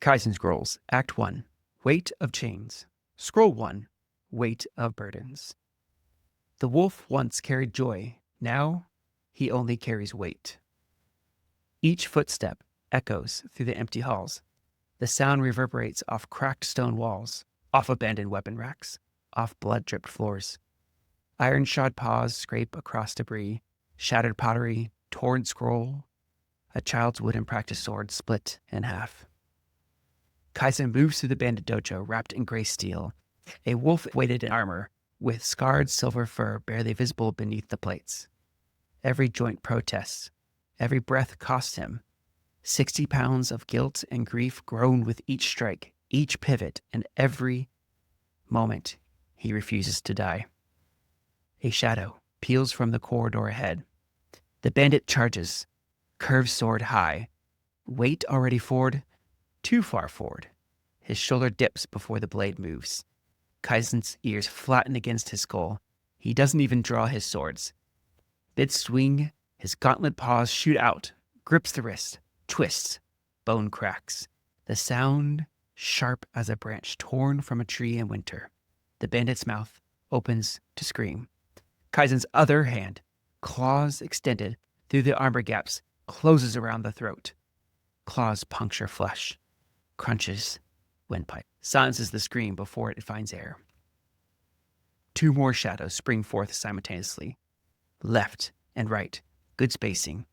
Kaizen Scrolls, Act 1, Weight of Chains. Scroll 1, Weight of Burdens. The wolf once carried joy, now he only carries weight. Each footstep echoes through the empty halls. The sound reverberates off cracked stone walls, off abandoned weapon racks, off blood-dripped floors. Iron-shod paws scrape across debris, shattered pottery, torn scroll, a child's wooden practice sword split in half. Kaizen moves through the bandit dojo wrapped in gray steel, a wolf weighted in armor, with scarred silver fur barely visible beneath the plates. Every joint protests, every breath costs him. 60 pounds of guilt and grief grown with each strike, each pivot, and every moment he refuses to die. A shadow peels from the corridor ahead. The bandit charges, curved sword high, weight already forward, too far forward. His shoulder dips before the blade moves. Kaizen's ears flatten against his skull. He doesn't even draw his swords. Mid-swing, his gauntlet paws shoot out, grips the wrist, twists, bone cracks. The sound sharp as a branch torn from a tree in winter. The bandit's mouth opens to scream. Kaizen's other hand, claws extended through the armor gaps, closes around the throat. Claws puncture flesh. Crunches windpipe. Silences the scream before it finds air. Two more shadows spring forth simultaneously. Left and right. Good spacing.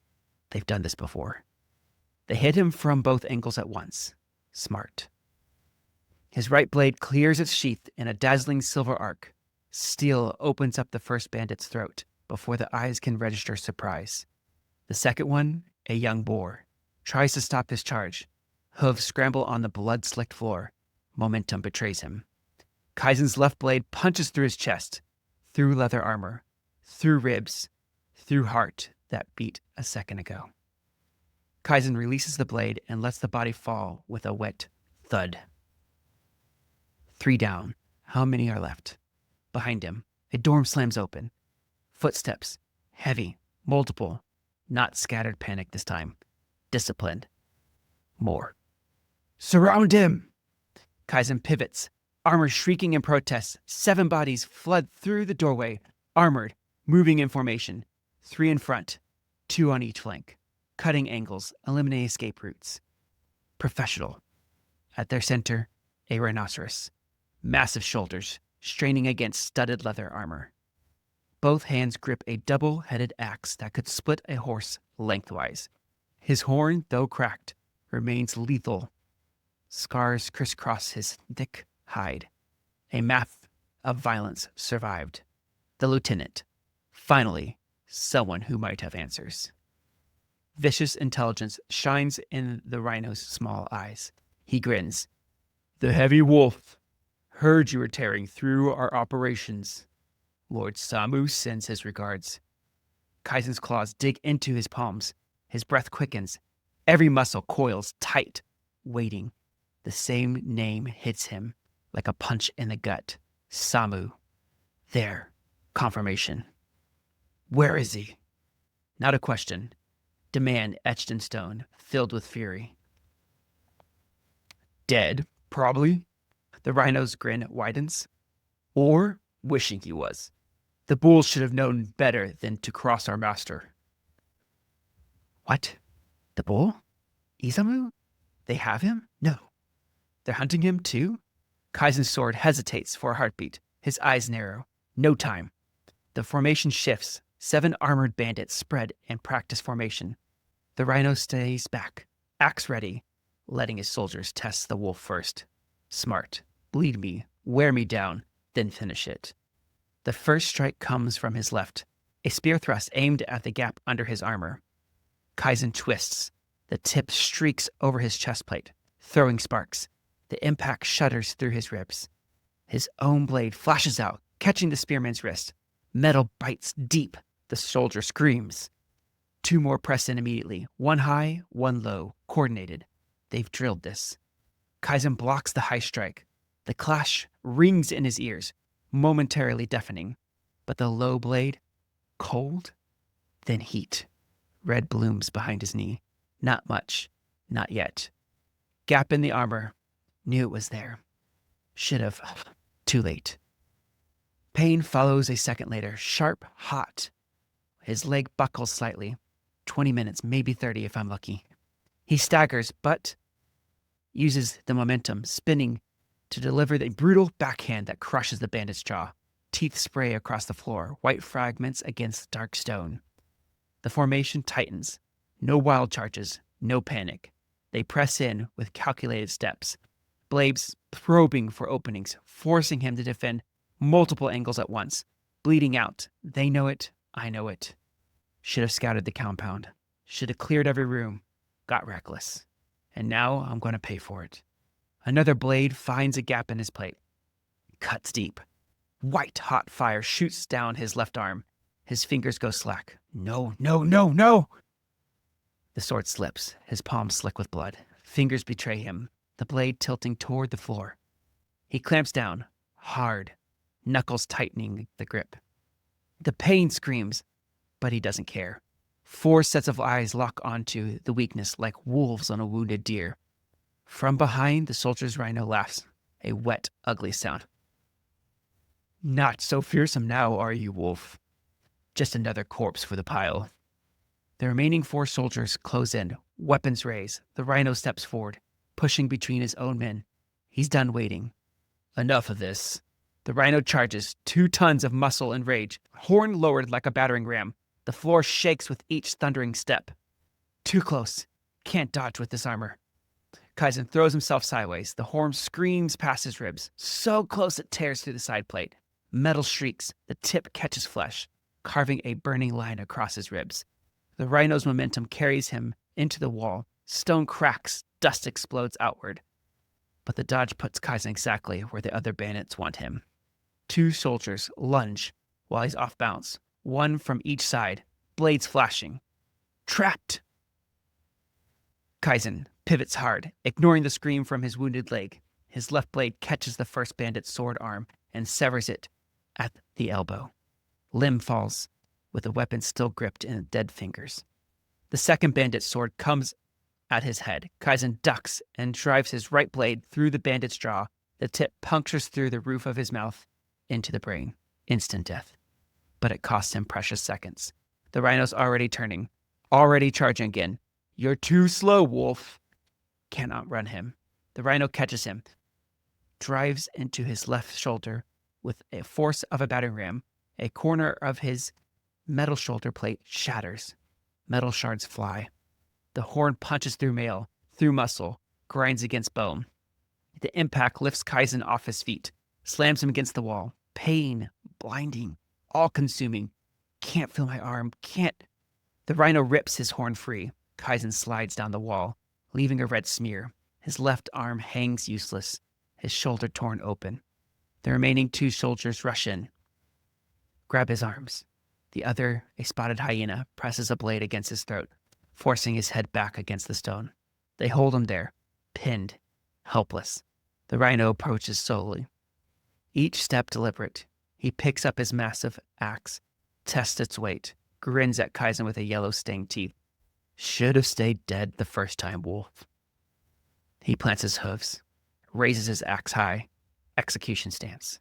They've done this before. They hit him from both angles at once. Smart. His right blade clears its sheath in a dazzling silver arc. Steel opens up the first bandit's throat before the eyes can register surprise. The second one, a young boar, tries to stop his charge. Hooves scramble on the blood-slicked floor. Momentum betrays him. Kaizen's left blade punches through his chest, through leather armor, through ribs, through heart that beat a second ago. Kaizen releases the blade and lets the body fall with a wet thud. 3 down. How many are left? Behind him, a dorm slams open. Footsteps, heavy, multiple, not scattered panic this time. Disciplined. More. Surround him! Kaizen pivots, armor shrieking in protest. 7 bodies flood through the doorway, armored, moving in formation. 3 in front, 2 on each flank. Cutting angles, eliminating escape routes. Professional. At their center, a rhinoceros. Massive shoulders, straining against studded leather armor. Both hands grip a double-headed axe that could split a horse lengthwise. His horn, though cracked, remains lethal. Scars crisscross his thick hide. A map of violence survived. The lieutenant. Finally, someone who might have answers. Vicious intelligence shines in the rhino's small eyes. He grins. The heavy wolf. Heard you were tearing through our operations. Lord Isamu sends his regards. Kaizen's claws dig into his palms. His breath quickens. Every muscle coils tight, waiting. The same name hits him like a punch in the gut. Isamu. There. Confirmation. Where is he? Not a question. Demand etched in stone, filled with fury. Dead, probably. The rhino's grin widens. Or wishing he was. The bulls should have known better than to cross our master. What? The bull? Isamu? They have him? No. They're hunting him too? Kaizen's sword hesitates for a heartbeat. His eyes narrow. No time. The formation shifts. 7 armored bandits spread in practice formation. The rhino stays back, axe ready, letting his soldiers test the wolf first. Smart. Bleed me, wear me down, then finish it. The first strike comes from his left, a spear thrust aimed at the gap under his armor. Kaizen twists. The tip streaks over his chest plate, throwing sparks. The impact shudders through his ribs. His own blade flashes out, catching the spearman's wrist. Metal bites deep. The soldier screams. 2 more press in immediately, 1 high, 1 low, coordinated. They've drilled this. Kaizen blocks the high strike. The clash rings in his ears, momentarily deafening. But the low blade, cold, then heat. Red blooms behind his knee. Not much, not yet. Gap in the armor. Knew it was there. Should have. Too late. Pain follows a second later, sharp, hot. His leg buckles slightly. 20 minutes, maybe 30 if I'm lucky. He staggers, but uses the momentum, spinning to deliver the brutal backhand that crushes the bandit's jaw. Teeth spray across the floor, white fragments against dark stone. The formation tightens. No wild charges, no panic. They press in with calculated steps, blades probing for openings, forcing him to defend multiple angles at once. Bleeding out. They know it. I know it. Should have scouted the compound. Should have cleared every room. Got reckless. And now I'm going to pay for it. Another blade finds a gap in his plate. Cuts deep. White hot fire shoots down his left arm. His fingers go slack. No, no, no, no! The sword slips, his palm slick with blood. Fingers betray him, the blade tilting toward the floor. He clamps down, hard, knuckles tightening the grip. The pain screams, but he doesn't care. 4 sets of eyes lock onto the weakness like wolves on a wounded deer. From behind, the soldier's Rhino laughs, a wet, ugly sound. Not so fearsome now, are you, wolf? Just another corpse for the pile. The remaining 4 soldiers close in, weapons raised. The Rhino steps forward, pushing between his own men. He's done waiting. Enough of this. The Rhino charges, 2 tons of muscle and rage, horn lowered like a battering ram. The floor shakes with each thundering step. Too close. Can't dodge with this armor. Kaizen throws himself sideways. The horn screams past his ribs, so close it tears through the side plate. Metal shrieks. The tip catches flesh, carving a burning line across his ribs. The Rhino's momentum carries him into the wall. Stone cracks. Dust explodes outward. But the dodge puts Kaizen exactly where the other bandits want him. 2 soldiers lunge while he's off balance. 1 from each side, blades flashing. Trapped! Kaizen pivots hard, ignoring the scream from his wounded leg. His left blade catches the first bandit's sword arm and severs it at the elbow. Limb falls, with the weapon still gripped in dead fingers. The second bandit's sword comes at his head. Kaizen ducks and drives his right blade through the bandit's jaw. The tip punctures through the roof of his mouth into the brain. Instant death. But it costs him precious seconds. The Rhino's already turning, already charging again. You're too slow, wolf. Can't outrun him. The Rhino catches him, drives into his left shoulder with a force of a battering ram. A corner of his metal shoulder plate shatters. Metal shards fly. The horn punches through mail, through muscle, grinds against bone. The impact lifts Kaizen off his feet, slams him against the wall. Pain, blinding, all-consuming. Can't feel my arm, can't. The Rhino rips his horn free. Kaizen slides down the wall, leaving a red smear. His left arm hangs useless, his shoulder torn open. The remaining 2 soldiers rush in, grab his arms. The other, a spotted hyena, presses a blade against his throat, forcing his head back against the stone. They hold him there, pinned, helpless. The Rhino approaches slowly, each step deliberate. He picks up his massive axe, tests its weight, grins at Kaizen with a yellow stained teeth. Should have stayed dead the first time, wolf. He plants his hooves, raises his axe high, execution stance.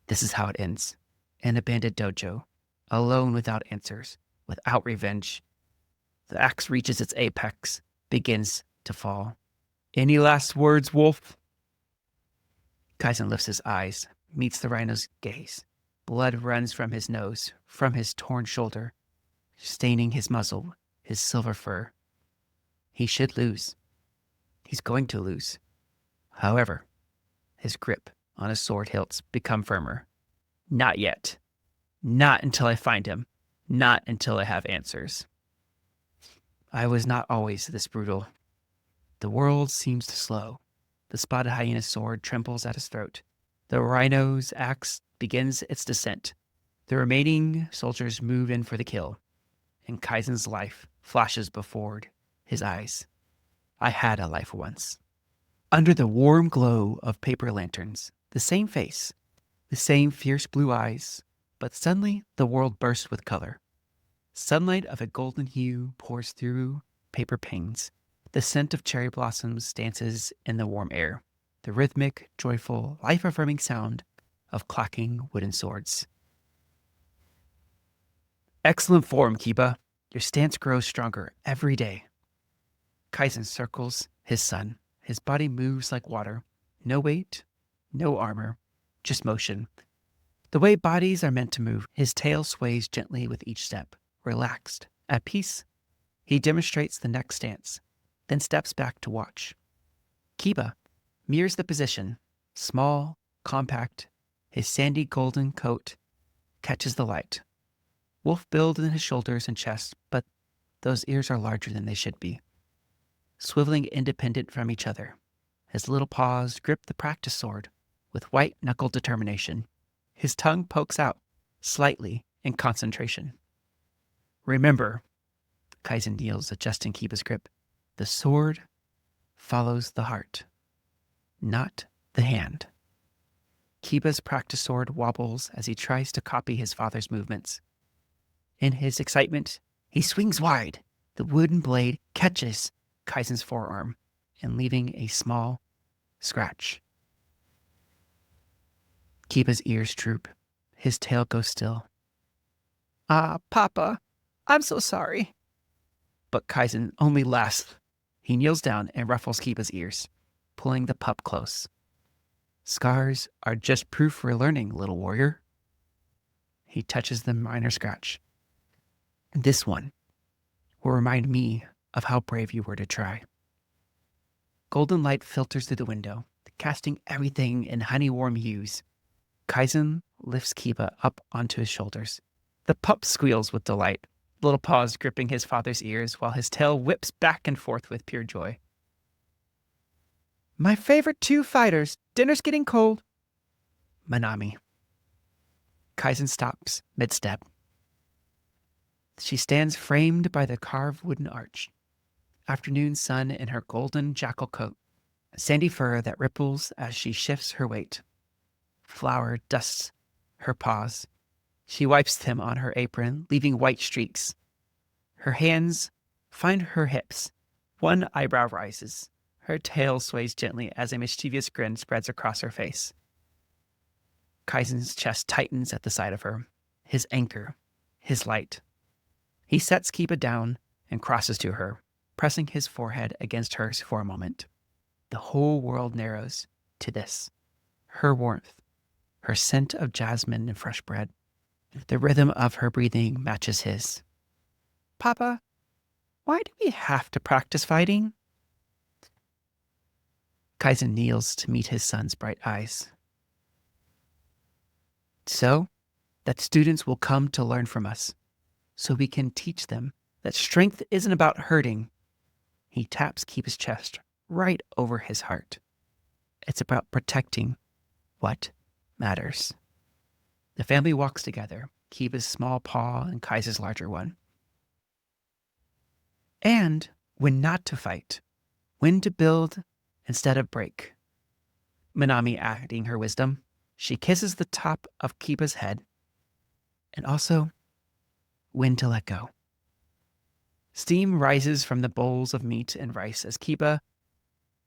This is how it ends. An abandoned dojo, alone without answers, without revenge. The axe reaches its apex, begins to fall. Any last words, wolf? Kaizen lifts his eyes, meets the Rhino's gaze. Blood runs from his nose, from his torn shoulder, staining his muzzle, his silver fur. He should lose. He's going to lose. However, his grip on his sword hilts become firmer. Not yet. Not until I find him. Not until I have answers. I was not always this brutal. The world seems to slow. The spotted hyena's sword trembles at his throat. The Rhino's axe begins its descent. The remaining soldiers move in for the kill, and Kaizen's life flashes before his eyes. I had a life once. Under the warm glow of paper lanterns, the same face, the same fierce blue eyes, but suddenly the world bursts with color. Sunlight of a golden hue pours through paper panes. The scent of cherry blossoms dances in the warm air, the rhythmic, joyful, life-affirming sound of clacking wooden swords. Excellent form, Kiba. Your stance grows stronger every day. Kaizen circles his son. His body moves like water. No weight, no armor, just motion. The way bodies are meant to move, his tail sways gently with each step. Relaxed, at peace, he demonstrates the next stance, then steps back to watch. Kiba mirrors the position, small, compact. His sandy golden coat catches the light. Wolf build in his shoulders and chest, but those ears are larger than they should be. Swiveling independent from each other, his little paws grip the practice sword with white-knuckled determination. His tongue pokes out, slightly, in concentration. Remember, Kaizen kneels, adjusting Kiba's grip. The sword follows the heart, not the hand. Kiba's practice sword wobbles as he tries to copy his father's movements. In his excitement, he swings wide. The wooden blade catches Kaizen's forearm and leaving a small scratch. Kiba's ears droop. His tail goes still. Ah, Papa, I'm so sorry. But Kaizen only laughs. He kneels down and ruffles Kiba's ears, pulling the pup close. Scars are just proof for learning, little warrior. He touches the minor scratch. This one will remind me of how brave you were to try. Golden light filters through the window, casting everything in honey-warm hues. Kaizen lifts Kiba up onto his shoulders. The pup squeals with delight, little paws gripping his father's ears while his tail whips back and forth with pure joy. My favorite two fighters. Dinner's getting cold. Manami. Kaizen stops mid-step. She stands framed by the carved wooden arch. Afternoon sun in her golden jackal coat, sandy fur that ripples as she shifts her weight. Flour dusts her paws. She wipes them on her apron, leaving white streaks. Her hands find her hips. One eyebrow rises. Her tail sways gently as a mischievous grin spreads across her face. Kaizen's chest tightens at the sight of her, his anchor, his light. He sets Kiba down and crosses to her, pressing his forehead against hers for a moment. The whole world narrows to this. Her warmth, her scent of jasmine and fresh bread. The rhythm of her breathing matches his. Papa, why do we have to practice fighting? Kaizen kneels to meet his son's bright eyes. So that students will come to learn from us, so we can teach them that strength isn't about hurting. He taps Kiba's chest right over his heart. It's about protecting what matters. The family walks together, Kiba's small paw and Kaizen's larger one. And when not to fight, when to build instead of break. Manami adding her wisdom, she kisses the top of Kiba's head, and also when to let go. Steam rises from the bowls of meat and rice as Kiba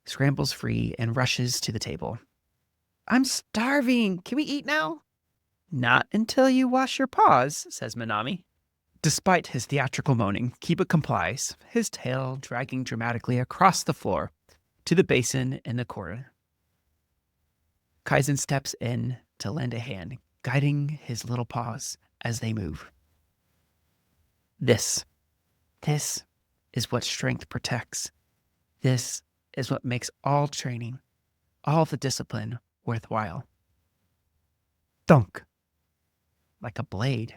scrambles free and rushes to the table. I'm starving. Can we eat now? Not until you wash your paws, says Manami. Despite his theatrical moaning, Kiba complies, his tail dragging dramatically across the floor to the basin in the corner. Kaizen steps in to lend a hand, guiding his little paws as they move. This is what strength protects. This is what makes all training, all the discipline worthwhile. Thunk. Like a blade.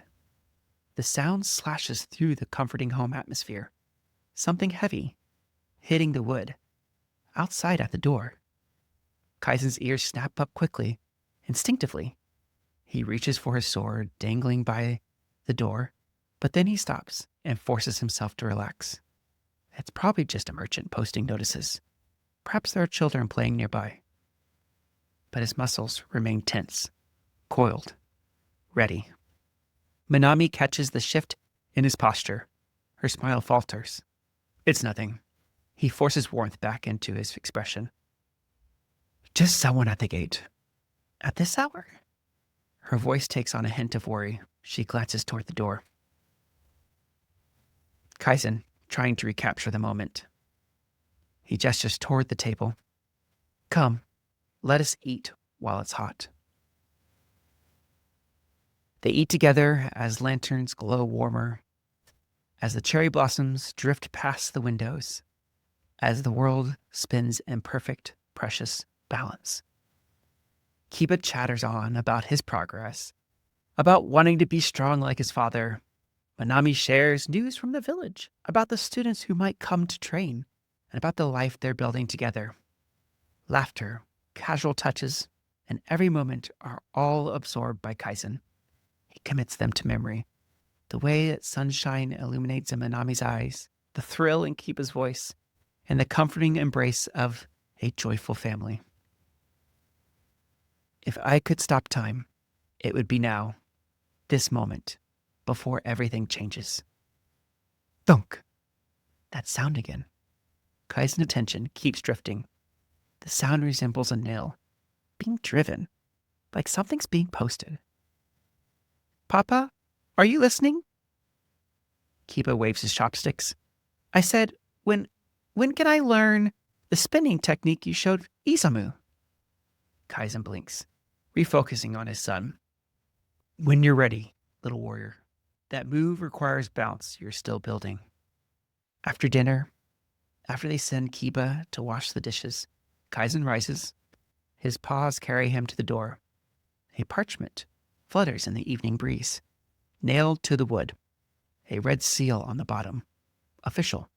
The sound slashes through the comforting home atmosphere. Something heavy, hitting the wood, outside at the door. Kaizen's ears snap up quickly, instinctively. He reaches for his sword, dangling by the door, but then he stops and forces himself to relax. It's probably just a merchant posting notices. Perhaps there are children playing nearby. But his muscles remain tense, coiled, ready. Manami catches the shift in his posture. Her smile falters. It's nothing. He forces warmth back into his expression. Just someone at the gate. At this hour? Her voice takes on a hint of worry. She glances toward the door. Kaizen, trying to recapture the moment. He gestures toward the table. Come, let us eat while it's hot. They eat together as lanterns glow warmer, as the cherry blossoms drift past the windows, as the world spins in perfect, precious balance. Kiba chatters on about his progress, about wanting to be strong like his father. Manami shares news from the village about the students who might come to train and about the life they're building together. Laughter, casual touches, and every moment are all absorbed by Kaizen. He commits them to memory. The way that sunshine illuminates in Manami's eyes, the thrill in Kiba's voice, and the comforting embrace of a joyful family. If I could stop time, it would be now, this moment, before everything changes. Thunk! That sound again. Kaizen's attention keeps drifting. The sound resembles a nail being driven, like something's being posted. Papa, are you listening? Kiba waves his chopsticks. I said, when can I learn the spinning technique you showed Isamu? Kaizen blinks, refocusing on his son. When you're ready, little warrior. That move requires bounce you're still building. After dinner, after they send Kiba to wash the dishes, Kaizen rises. His paws carry him to the door. A parchment flutters in the evening breeze. Nailed to the wood. A red seal on the bottom. Official.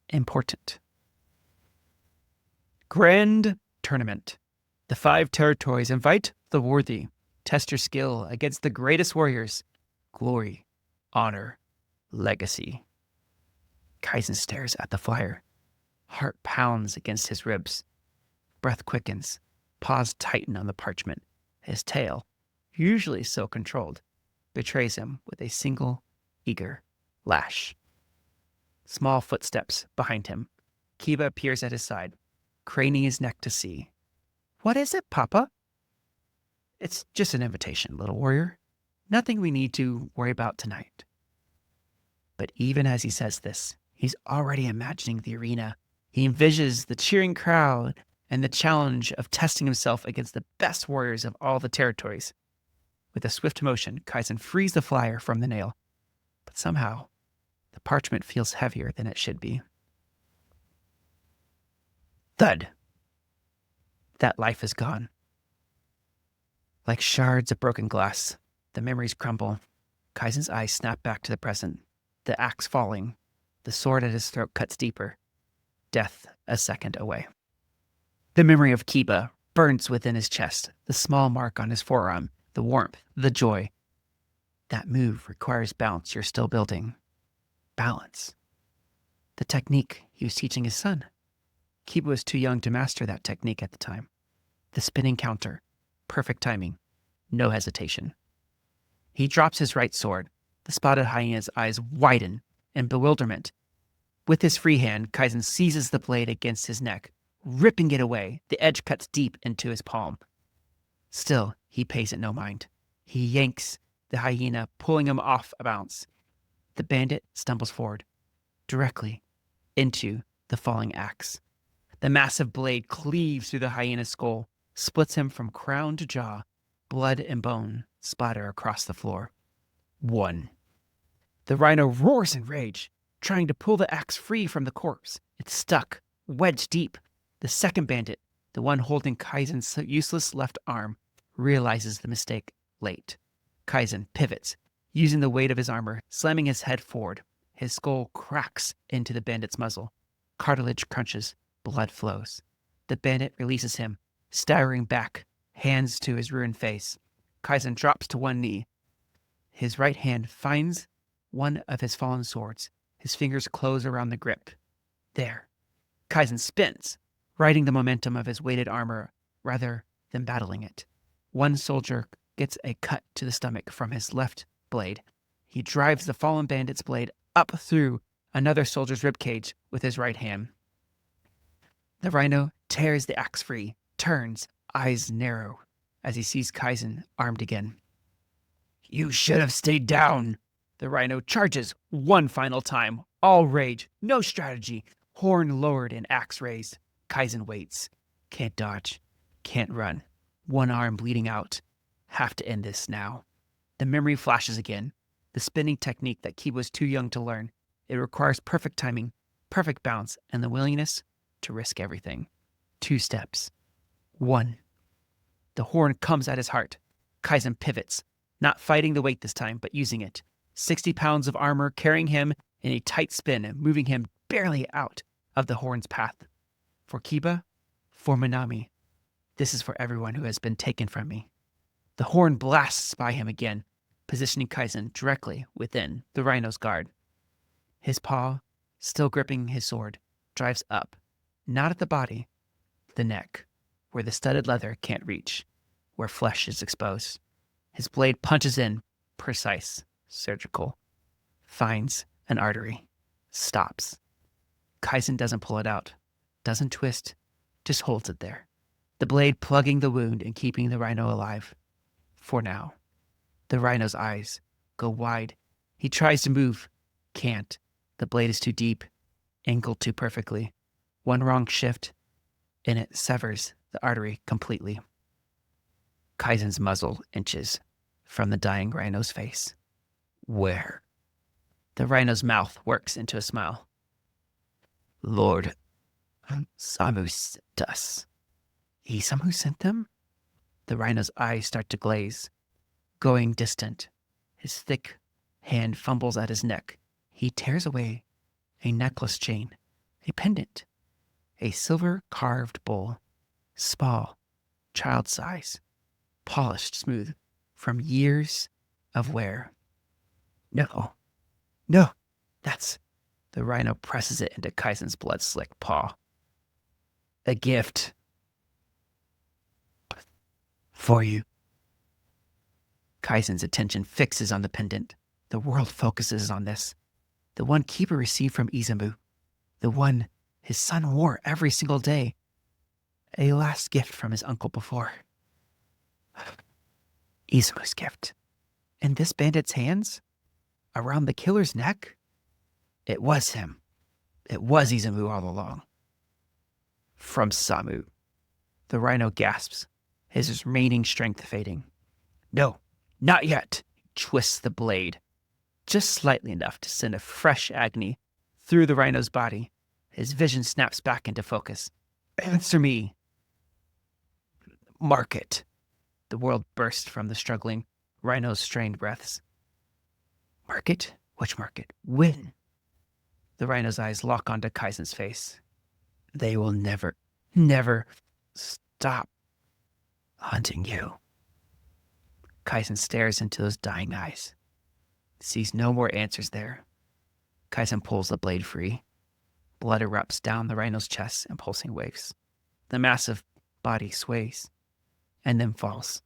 Important. Grand Tournament. The 5 territories invite the worthy. Test your skill against the greatest warriors. Glory, honor, legacy. Kaizen stares at the flyer. Heart pounds against his ribs. Breath quickens. Paws tighten on the parchment. His tail, usually so controlled, betrays him with a single, eager lash. Small footsteps behind him. Kiba appears at his side, craning his neck to see. What is it, Papa? It's just an invitation, little warrior. Nothing we need to worry about tonight. But even as he says this, he's already imagining the arena. He envisions the cheering crowd and the challenge of testing himself against the best warriors of all the territories. With a swift motion, Kaizen frees the flyer from the nail. But somehow, the parchment feels heavier than it should be. Thud. That life is gone. Like shards of broken glass, the memories crumble. Kaizen's eyes snap back to the present. The axe falling. The sword at his throat cuts deeper. Death a second away. The memory of Kiba burns within his chest. The small mark on his forearm. The warmth. The joy. That move requires balance you're still building. Balance. The technique he was teaching his son. Kiba was too young to master that technique at the time. The spinning counter. Perfect timing. No hesitation. He drops his right sword. The spotted hyena's eyes widen in bewilderment. With his free hand, Kaizen seizes the blade against his neck, ripping it away. The edge cuts deep into his palm. Still, he pays it no mind. He yanks the hyena, pulling him off a bounce. The bandit stumbles forward, directly into the falling axe. The massive blade cleaves through the hyena's skull, splits him from crown to jaw. Blood and bone splatter across the floor. 1. The rhino roars in rage, trying to pull the axe free from the corpse. It's stuck, wedged deep. The second bandit, the one holding Kaizen's useless left arm, realizes the mistake late. Kaizen pivots, using the weight of his armor, slamming his head forward. His skull cracks into the bandit's muzzle. Cartilage crunches, blood flows. The bandit releases him, staggering back, hands to his ruined face. Kaizen drops to one knee. His right hand finds one of his fallen swords. His fingers close around the grip. There. Kaizen spins, riding the momentum of his weighted armor rather than battling it. One soldier gets a cut to the stomach from his left blade. He drives the fallen bandit's blade up through another soldier's ribcage with his right hand. The rhino tears the axe free, turns, eyes narrow, as he sees Kaizen armed again. You should have stayed down. The rhino charges one final time, all rage, no strategy, horn lowered and axe raised. Kaizen waits. Can't dodge, can't run. One arm bleeding out. Have to end this now. The memory flashes again. The spinning technique that Kiba was too young to learn. It requires perfect timing, perfect balance, and the willingness to risk everything. 2 steps. 1. The horn comes at his heart. Kaizen pivots, not fighting the weight this time, but using it. 60 pounds of armor carrying him in a tight spin and moving him barely out of the horn's path. For Kiba, for Minami, this is for everyone who has been taken from me. The horn blasts by him again, positioning Kaizen directly within the rhino's guard. His paw, still gripping his sword, drives up, not at the body, the neck, where the studded leather can't reach, where flesh is exposed. His blade punches in, precise, surgical, finds an artery, stops. Kaizen doesn't pull it out, doesn't twist, just holds it there. The blade plugging the wound and keeping the rhino alive. For now. The rhino's eyes go wide. He tries to move, can't. The blade is too deep, angled too perfectly. One wrong shift, and it severs the artery completely. Kaizen's muzzle inches from the dying rhino's face. Where? The rhino's mouth works into a smile. Lord, Isamu sent us. Isamu sent them? The rhino's eyes start to glaze, going distant. His thick hand fumbles at his neck. He tears away a necklace chain, a pendant, a silver carved bowl, small, child size, polished smooth from years of wear. No, that's... The rhino presses it into Kaizen's blood-slick paw. A gift. For you. Kaizen's attention fixes on the pendant. The world focuses on this. The one Kiba received from Isamu. The one his son wore every single day. A last gift from his uncle before. Isamu's gift. In this bandit's hands? Around the killer's neck? It was him. It was Isamu all along. From Samu. The rhino gasps, his remaining strength fading. No, not yet. He twists the blade, just slightly enough to send a fresh agony through the rhino's body. His vision snaps back into focus. Answer me. Market. The world burst from the struggling rhino's strained breaths. Market? Which market? When? The rhino's eyes lock onto Kaizen's face. They will never stop hunting you. Kaizen stares into those dying eyes, sees no more answers there. Kaizen pulls the blade free. Blood erupts down the rhino's chest in pulsing waves. The massive body sways and then falls.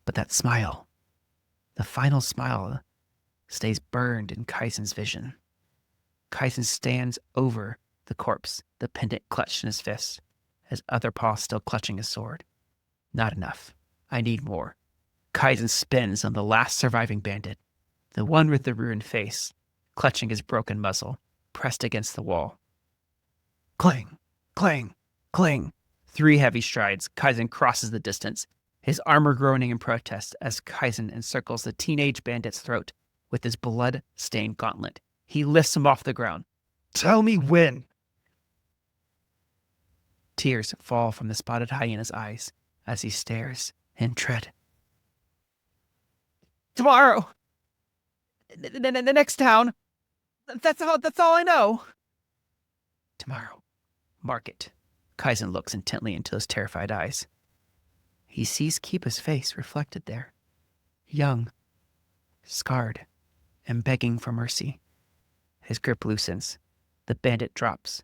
But that smile, the final smile, stays burned in Kaizen's vision. Kaizen stands over the corpse, the pendant clutched in his fist, his other paw still clutching his sword. Not enough. I need more. Kaizen spins on the last surviving bandit, the one with the ruined face, clutching his broken muzzle, pressed against the wall. Clang, clang, clang. 3 heavy strides, Kaizen crosses the distance, his armor groaning in protest as Kaizen encircles the teenage bandit's throat with his blood-stained gauntlet. He lifts him off the ground. Tell me when. Tears fall from the spotted hyena's eyes as he stares in dread. Tomorrow. The next town. That's all I know. Tomorrow. Market. Kaizen looks intently into those terrified eyes. He sees Kiba's face reflected there. Young, scarred, and begging for mercy. His grip loosens. The bandit drops.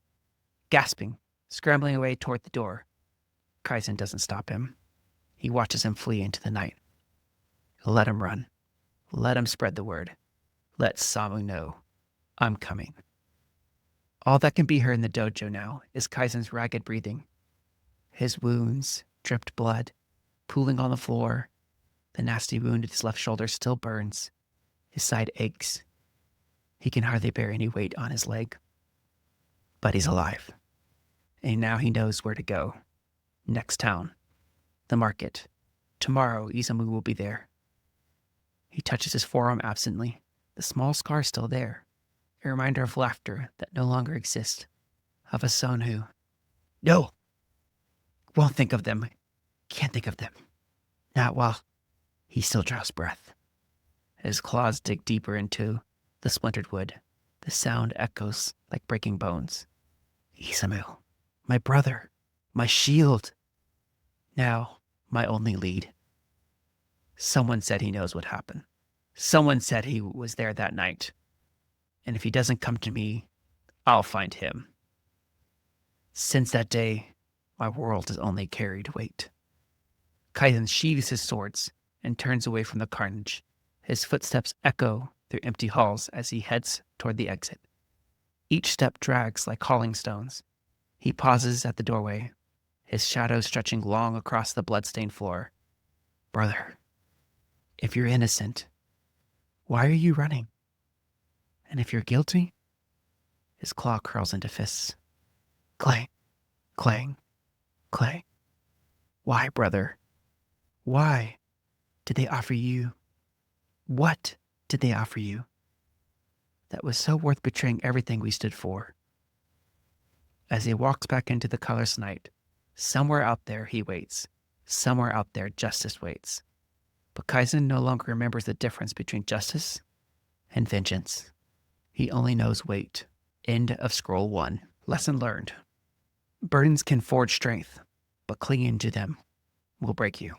Gasping, scrambling away toward the door. Kaizen doesn't stop him. He watches him flee into the night. Let him run. Let him spread the word. Let Samu know I'm coming. All that can be heard in the dojo now is Kaizen's ragged breathing. His wounds dripped blood, pooling on the floor. The nasty wound at his left shoulder still burns. His side aches. He can hardly bear any weight on his leg. But he's alive. And now he knows where to go. Next town. The market. Tomorrow, Isamu will be there. He touches his forearm absently. The small scar is still there. A reminder of laughter that no longer exists. Of a son who... No! Won't think of them. Can't think of them. Not while he still draws breath. His claws dig deeper into the splintered wood. The sound echoes like breaking bones. Isamu, my brother, my shield. Now, my only lead. Someone said he knows what happened. Someone said he was there that night. And if he doesn't come to me, I'll find him. Since that day, my world has only carried weight. Kaizen sheathes his swords and turns away from the carnage. His footsteps echo through empty halls as he heads toward the exit. Each step drags like hauling stones. He pauses at the doorway, his shadow stretching long across the blood-stained floor. Brother, if you're innocent, why are you running? And if you're guilty? His claw curls into fists. Clang, clang, clang. Why, brother? Why did they offer you? What did they offer you that was so worth betraying everything we stood for? As he walks back into the colorless night, somewhere out there he waits. Somewhere out there justice waits. But Kaizen no longer remembers the difference between justice and vengeance. He only knows wait. End of Scroll 1. Lesson learned. Burdens can forge strength, but clinging to them will break you.